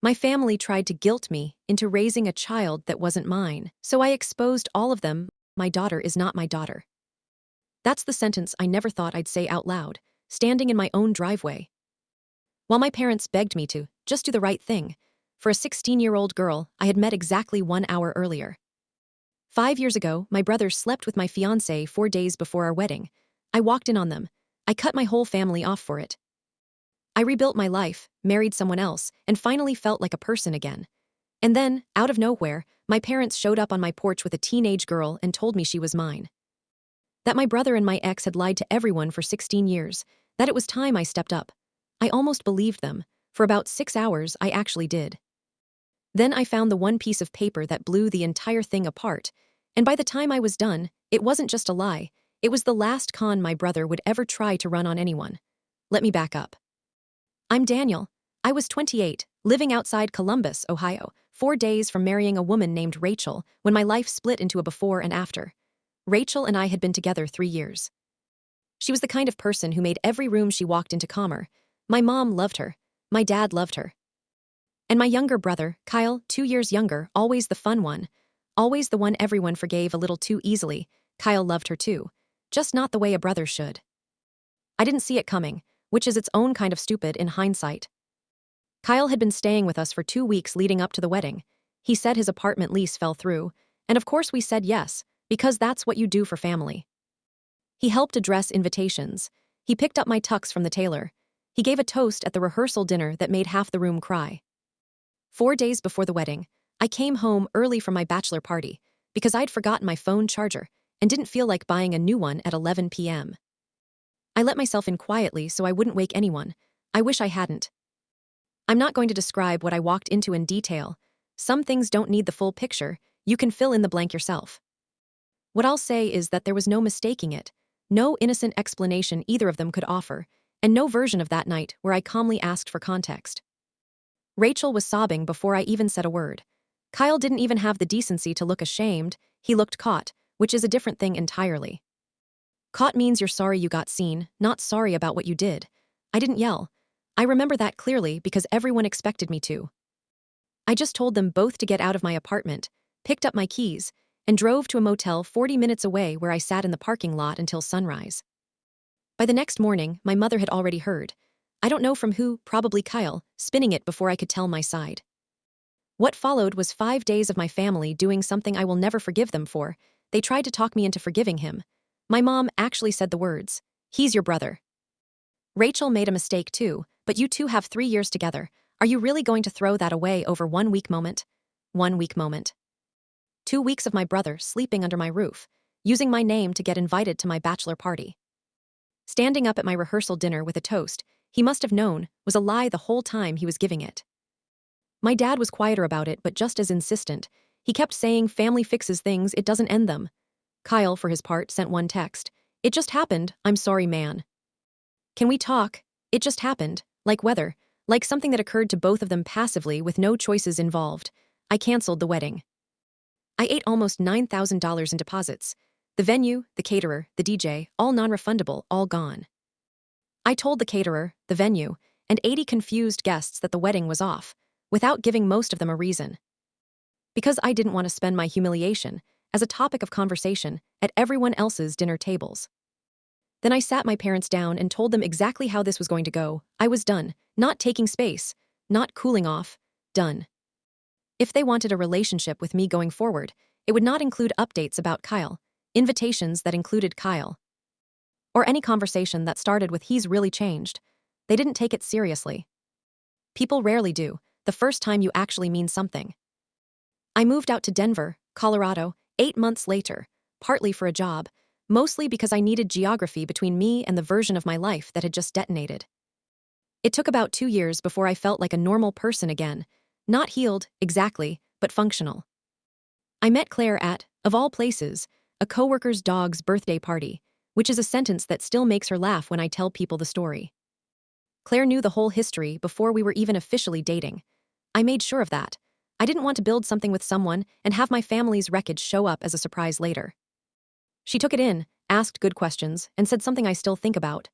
My family tried to guilt me into raising a child that wasn't mine, so I exposed all of them. My daughter is not my daughter. That's the sentence I never thought I'd say out loud, standing in my own driveway. While my parents begged me to just do the right thing, for a 16-year-old girl I had met exactly 1 hour earlier. 5 years ago, my brother slept with my fiancé 4 days before our wedding. I walked in on them. I cut my whole family off for it. I rebuilt my life, married someone else, and finally felt like a person again. And then, out of nowhere, my parents showed up on my porch with a teenage girl and told me she was mine. That my brother and my ex had lied to everyone for 16 years, that it was time I stepped up. I almost believed them. For about 6 hours, I actually did. Then I found the one piece of paper that blew the entire thing apart, and by the time I was done, it wasn't just a lie, it was the last con my brother would ever try to run on anyone. Let me back up. I'm Daniel. I was 28, living outside Columbus, Ohio, 4 days from marrying a woman named Rachel when my life split into a before and after. Rachel and I had been together 3 years. She was the kind of person who made every room she walked into calmer. My mom loved her. My dad loved her. And my younger brother, Kyle, 2 years younger, always the fun one, always the one everyone forgave a little too easily, Kyle loved her too, just not the way a brother should. I didn't see it coming, which is its own kind of stupid in hindsight. Kyle had been staying with us for 2 weeks leading up to the wedding. He said his apartment lease fell through, and of course we said yes, because that's what you do for family. He helped address invitations. He picked up my tux from the tailor. He gave a toast at the rehearsal dinner that made half the room cry. 4 days before the wedding, I came home early from my bachelor party because I'd forgotten my phone charger and didn't feel like buying a new one at 11 p.m. I let myself in quietly so I wouldn't wake anyone. I wish I hadn't. I'm not going to describe what I walked into in detail. Some things don't need the full picture, you can fill in the blank yourself. What I'll say is that there was no mistaking it, no innocent explanation either of them could offer, and no version of that night where I calmly asked for context. Rachel was sobbing before I even said a word. Kyle didn't even have the decency to look ashamed, he looked caught, which is a different thing entirely. Caught means you're sorry you got seen, not sorry about what you did. I didn't yell. I remember that clearly because everyone expected me to. I just told them both to get out of my apartment, picked up my keys, and drove to a motel 40 minutes away where I sat in the parking lot until sunrise. By the next morning, my mother had already heard. I don't know from who, probably Kyle, spinning it before I could tell my side. What followed was 5 days of my family doing something I will never forgive them for. They tried to talk me into forgiving him. My mom actually said the words, "He's your brother." Rachel made a mistake too, but you two have 3 years together. Are you really going to throw that away over 1 week moment? 1 week moment. 2 weeks of my brother sleeping under my roof, using my name to get invited to my bachelor party. Standing up at my rehearsal dinner with a toast, he must have known, was a lie the whole time he was giving it. My dad was quieter about it but just as insistent. He kept saying family fixes things, it doesn't end them. Kyle, for his part, sent one text. "It just happened, I'm sorry man. Can we talk? It just happened, like weather, like something that occurred to both of them passively with no choices involved. I canceled the wedding. I ate almost $9,000 in deposits. The venue, the caterer, the DJ, all non-refundable, all gone. I told the caterer, the venue, and 80 confused guests that the wedding was off, without giving most of them a reason. Because I didn't want to spend my humiliation as a topic of conversation at everyone else's dinner tables. Then I sat my parents down and told them exactly how this was going to go. I was done, not taking space, not cooling off, done. If they wanted a relationship with me going forward, it would not include updates about Kyle, invitations that included Kyle, or any conversation that started with "he's really changed." They didn't take it seriously. People rarely do, the first time you actually mean something. I moved out to Denver, Colorado, 8 months later, partly for a job, mostly because I needed geography between me and the version of my life that had just detonated. It took about 2 years before I felt like a normal person again, not healed, exactly, but functional. I met Claire at, of all places, a coworker's dog's birthday party, which is a sentence that still makes her laugh when I tell people the story. Claire knew the whole history before we were even officially dating. I made sure of that. I didn't want to build something with someone and have my family's wreckage show up as a surprise later. She took it in, asked good questions, and said something I still think about.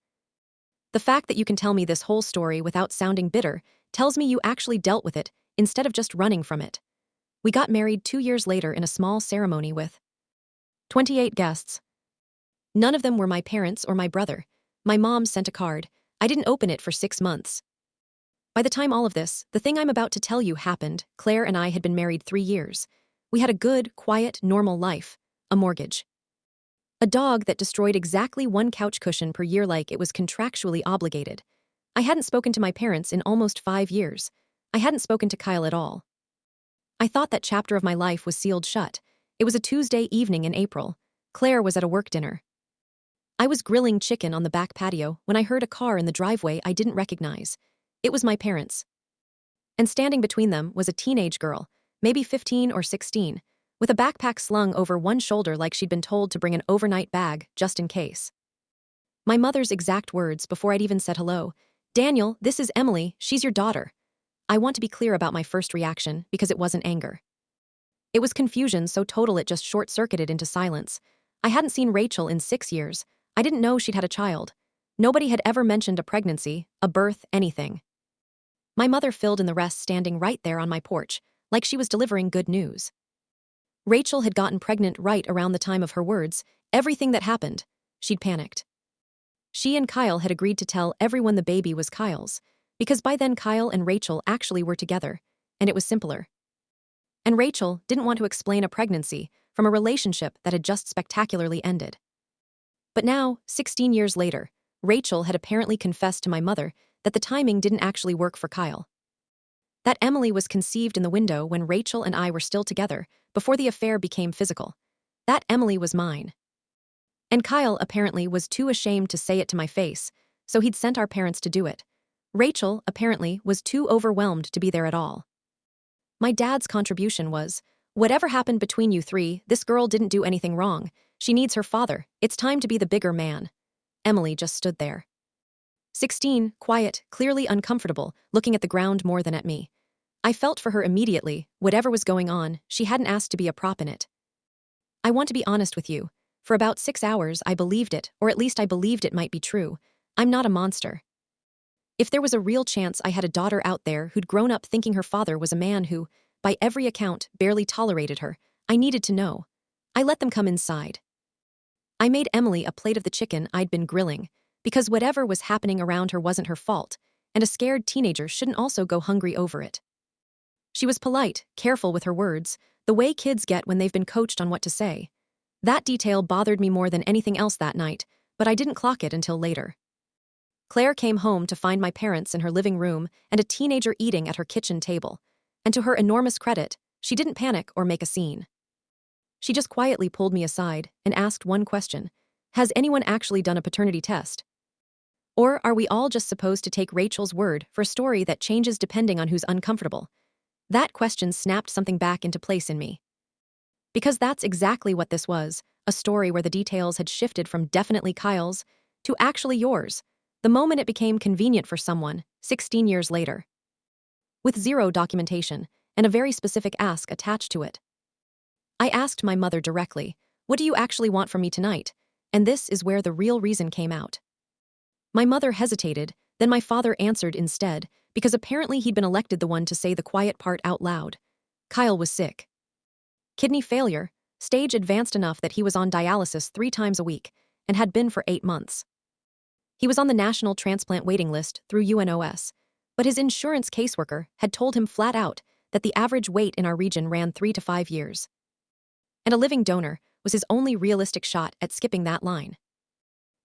"The fact that you can tell me this whole story without sounding bitter tells me you actually dealt with it, instead of just running from it. We got married 2 years later in a small ceremony with 28 guests. None of them were my parents or my brother. My mom sent a card. I didn't open it for 6 months. By the time all of this, the thing I'm about to tell you happened, Claire and I had been married 3 years. We had a good, quiet, normal life. A mortgage. A dog that destroyed exactly one couch cushion per year like it was contractually obligated. I hadn't spoken to my parents in almost 5 years. I hadn't spoken to Kyle at all. I thought that chapter of my life was sealed shut. It was a Tuesday evening in April. Claire was at a work dinner. I was grilling chicken on the back patio when I heard a car in the driveway I didn't recognize. It was my parents. And standing between them was a teenage girl, maybe 15 or 16, with a backpack slung over one shoulder like she'd been told to bring an overnight bag, just in case. My mother's exact words before I'd even said hello: "Daniel, this is Emily, she's your daughter." I want to be clear about my first reaction, because it wasn't anger. It was confusion so total it just short-circuited into silence. I hadn't seen Rachel in 6 years. I didn't know she'd had a child. Nobody had ever mentioned a pregnancy, a birth, anything. My mother filled in the rest standing right there on my porch, like she was delivering good news. Rachel had gotten pregnant right around the time of her words, everything that happened. She'd panicked. She and Kyle had agreed to tell everyone the baby was Kyle's, because by then Kyle and Rachel actually were together, and it was simpler. And Rachel didn't want to explain a pregnancy from a relationship that had just spectacularly ended. But now, 16 years later, Rachel had apparently confessed to my mother that the timing didn't actually work for Kyle. That Emily was conceived in the window when Rachel and I were still together, before the affair became physical. That Emily was mine. And Kyle apparently was too ashamed to say it to my face, so he'd sent our parents to do it. Rachel, apparently, was too overwhelmed to be there at all. My dad's contribution was, "Whatever happened between you three, this girl didn't do anything wrong. She needs her father. It's time to be the bigger man." Emily just stood there. 16, quiet, clearly uncomfortable, looking at the ground more than at me. I felt for her immediately. Whatever was going on, she hadn't asked to be a prop in it. I want to be honest with you. For about 6 hours, I believed it, or at least I believed it might be true. I'm not a monster. If there was a real chance I had a daughter out there who'd grown up thinking her father was a man who, by every account, barely tolerated her, I needed to know. I let them come inside. I made Emily a plate of the chicken I'd been grilling, because whatever was happening around her wasn't her fault, and a scared teenager shouldn't also go hungry over it. She was polite, careful with her words, the way kids get when they've been coached on what to say. That detail bothered me more than anything else that night, but I didn't clock it until later. Claire came home to find my parents in her living room and a teenager eating at her kitchen table. And to her enormous credit, she didn't panic or make a scene. She just quietly pulled me aside and asked one question: "Has anyone actually done a paternity test? Or are we all just supposed to take Rachel's word for a story that changes depending on who's uncomfortable?" That question snapped something back into place in me. Because that's exactly what this was, a story where the details had shifted from definitely Kyle's to actually yours, the moment it became convenient for someone, 16 years later. With zero documentation, and a very specific ask attached to it. I asked my mother directly, "What do you actually want from me tonight?" And this is where the real reason came out. My mother hesitated, then my father answered instead, because apparently he'd been elected the one to say the quiet part out loud. Kyle was sick. Kidney failure, stage advanced enough that he was on dialysis 3 times a week, and had been for 8 months. He was on the national transplant waiting list through UNOS, but his insurance caseworker had told him flat out that the average wait in our region ran 3 to 5 years. And a living donor was his only realistic shot at skipping that line.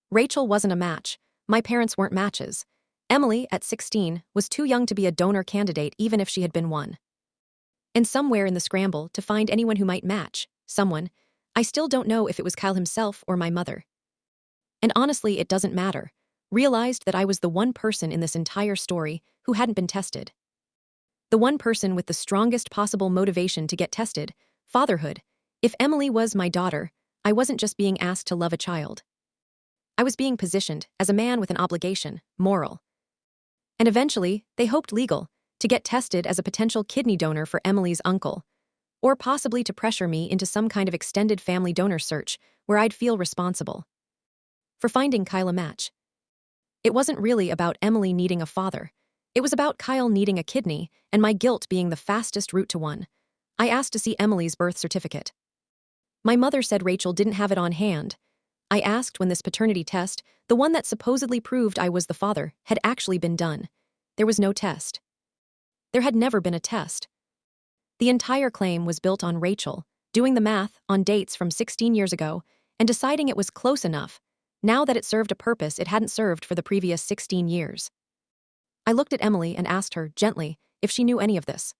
Rachel wasn't a match. My parents weren't matches. Emily, at 16, was too young to be a donor candidate even if she had been one. And somewhere in the scramble to find anyone who might match, someone, I still don't know if it was Kyle himself or my mother. And honestly, it doesn't matter. Realized that I was the one person in this entire story who hadn't been tested. The one person with the strongest possible motivation to get tested, fatherhood. If Emily was my daughter, I wasn't just being asked to love a child. I was being positioned as a man with an obligation, moral. And eventually, they hoped legal, to get tested as a potential kidney donor for Emily's uncle, or possibly to pressure me into some kind of extended family donor search where I'd feel responsible for finding Kyle a match. It wasn't really about Emily needing a father. It was about Kyle needing a kidney and my guilt being the fastest route to one. I asked to see Emily's birth certificate. My mother said Rachel didn't have it on hand. I asked when this paternity test, the one that supposedly proved I was the father, had actually been done. There was no test. There had never been a test. The entire claim was built on Rachel, doing the math on dates from 16 years ago, and deciding it was close enough, now that it served a purpose it hadn't served for the previous 16 years. I looked at Emily and asked her, gently, if she knew any of this.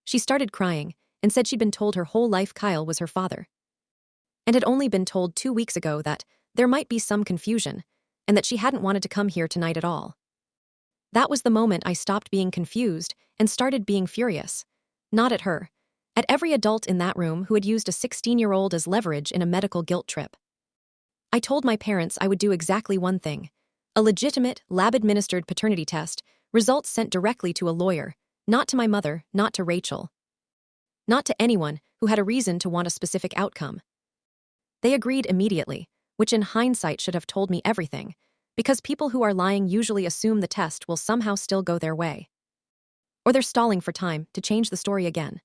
She started crying and said she'd been told her whole life Kyle was her father, and had only been told 2 weeks ago that there might be some confusion, and that she hadn't wanted to come here tonight at all. That was the moment I stopped being confused and started being furious. Not at her. At every adult in that room who had used a 16-year-old as leverage in a medical guilt trip. I told my parents I would do exactly one thing. A legitimate, lab-administered paternity test, results sent directly to a lawyer, not to my mother, not to Rachel. Not to anyone who had a reason to want a specific outcome. They agreed immediately, which in hindsight should have told me everything, because people who are lying usually assume the test will somehow still go their way. Or they're stalling for time to change the story again.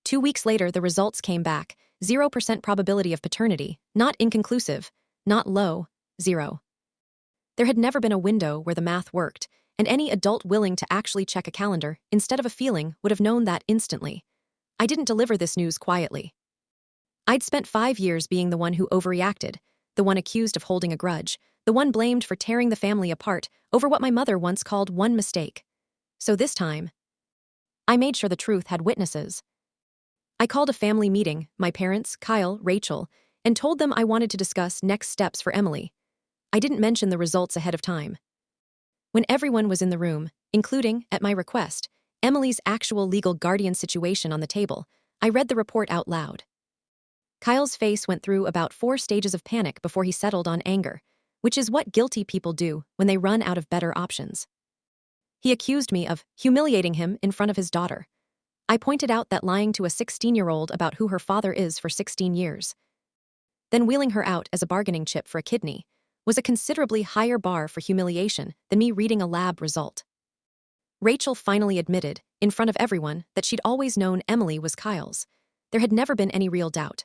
2 weeks later, the results came back, 0% probability of paternity, not inconclusive, not low, 0. There had never been a window where the math worked, and any adult willing to actually check a calendar instead of a feeling would have known that instantly. I didn't deliver this news quietly. I'd spent 5 years being the one who overreacted, the one accused of holding a grudge, the one blamed for tearing the family apart over what my mother once called one mistake. So this time, I made sure the truth had witnesses. I called a family meeting, my parents, Kyle, Rachel, and told them I wanted to discuss next steps for Emily. I didn't mention the results ahead of time. When everyone was in the room, including, at my request, Emily's actual legal guardian situation on the table, I read the report out loud. Kyle's face went through about 4 stages of panic before he settled on anger, which is what guilty people do when they run out of better options. He accused me of humiliating him in front of his daughter. I pointed out that lying to a 16-year-old about who her father is for 16 years, then wheeling her out as a bargaining chip for a kidney, was a considerably higher bar for humiliation than me reading a lab result. Rachel finally admitted, in front of everyone, that she'd always known Emily was Kyle's. There had never been any real doubt.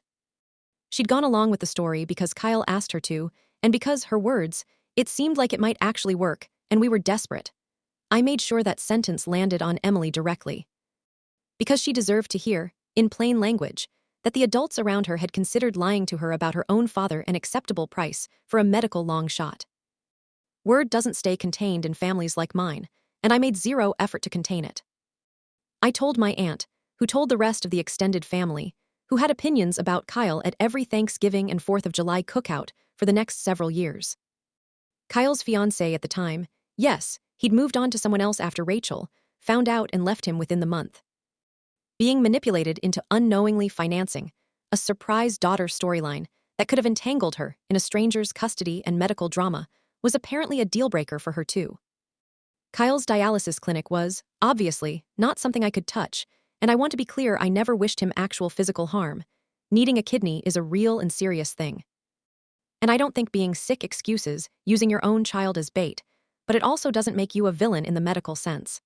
She'd gone along with the story because Kyle asked her to, and because, her words, it seemed like it might actually work, and we were desperate. I made sure that sentence landed on Emily directly. Because she deserved to hear, in plain language, that the adults around her had considered lying to her about her own father an acceptable price for a medical long shot. Word doesn't stay contained in families like mine, and I made 0 effort to contain it. I told my aunt, who told the rest of the extended family, who had opinions about Kyle at every Thanksgiving and 4th of July cookout for the next several years. Kyle's fiancée at the time, yes, he'd moved on to someone else after Rachel, found out and left him within the month. Being manipulated into unknowingly financing a surprise daughter storyline that could have entangled her in a stranger's custody and medical drama was apparently a deal-breaker for her too. Kyle's dialysis clinic was, obviously, not something I could touch, and I want to be clear I never wished him actual physical harm. Needing a kidney is a real and serious thing. And I don't think being sick excuses using your own child as bait, but it also doesn't make you a villain in the medical sense.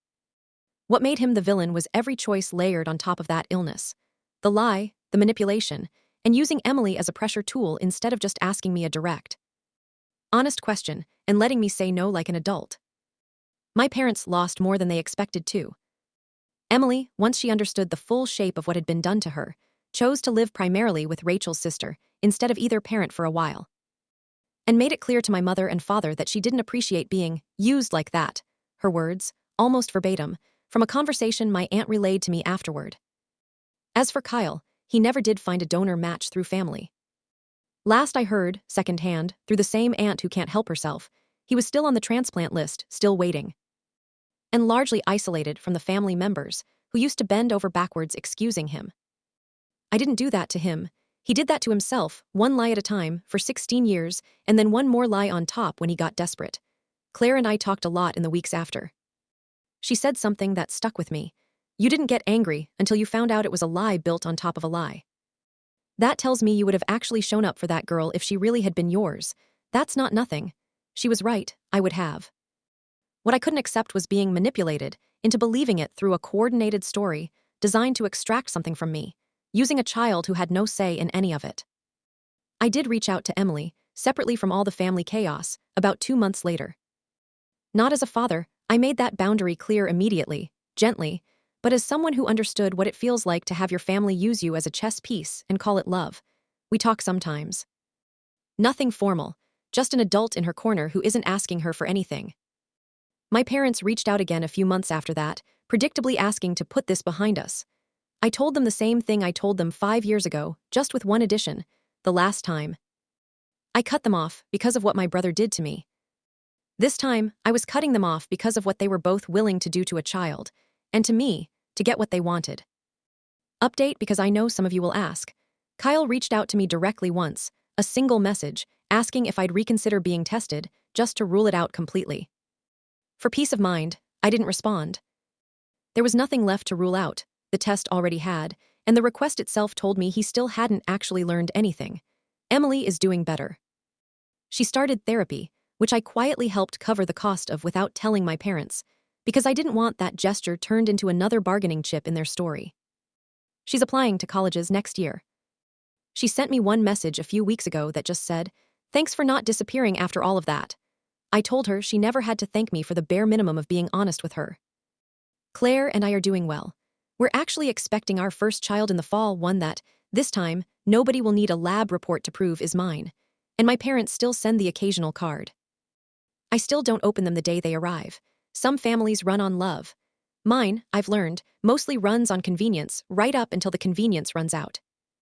What made him the villain was every choice layered on top of that illness. The lie, the manipulation, and using Emily as a pressure tool instead of just asking me a direct, honest question and letting me say no like an adult. My parents lost more than they expected to. Emily, once she understood the full shape of what had been done to her, chose to live primarily with Rachel's sister instead of either parent for a while. And made it clear to my mother and father that she didn't appreciate being used like that, her words, almost verbatim, from a conversation my aunt relayed to me afterward. As for Kyle, he never did find a donor match through family. Last I heard, secondhand, through the same aunt who can't help herself, he was still on the transplant list, still waiting. And largely isolated from the family members, who used to bend over backwards excusing him. I didn't do that to him. He did that to himself, one lie at a time, for 16 years, and then one more lie on top when he got desperate. Claire and I talked a lot in the weeks after. She said something that stuck with me. You didn't get angry until you found out it was a lie built on top of a lie. That tells me you would have actually shown up for that girl if she really had been yours. That's not nothing. She was right, I would have. What I couldn't accept was being manipulated into believing it through a coordinated story designed to extract something from me, using a child who had no say in any of it. I did reach out to Emily, separately from all the family chaos, about 2 months later. Not as a father, I made that boundary clear immediately, gently, but as someone who understood what it feels like to have your family use you as a chess piece and call it love. We talk sometimes. Nothing formal, just an adult in her corner who isn't asking her for anything. My parents reached out again a few months after that, predictably asking to put this behind us. I told them the same thing I told them 5 years ago, just with one addition: the last time. I cut them off because of what my brother did to me. This time, I was cutting them off because of what they were both willing to do to a child, and to me, to get what they wanted. Update, because I know some of you will ask. Kyle reached out to me directly once, a single message, asking if I'd reconsider being tested, just to rule it out completely. For peace of mind, I didn't respond. There was nothing left to rule out, the test already had, and the request itself told me he still hadn't actually learned anything. Emily is doing better. She started therapy, which I quietly helped cover the cost of without telling my parents, because I didn't want that gesture turned into another bargaining chip in their story. She's applying to colleges next year. She sent me one message a few weeks ago that just said, "Thanks for not disappearing after all of that." I told her she never had to thank me for the bare minimum of being honest with her. Claire and I are doing well. We're actually expecting our first child in the fall, one that, this time, nobody will need a lab report to prove is mine. And my parents still send the occasional card. I still don't open them the day they arrive. Some families run on love. Mine, I've learned, mostly runs on convenience, right up until the convenience runs out.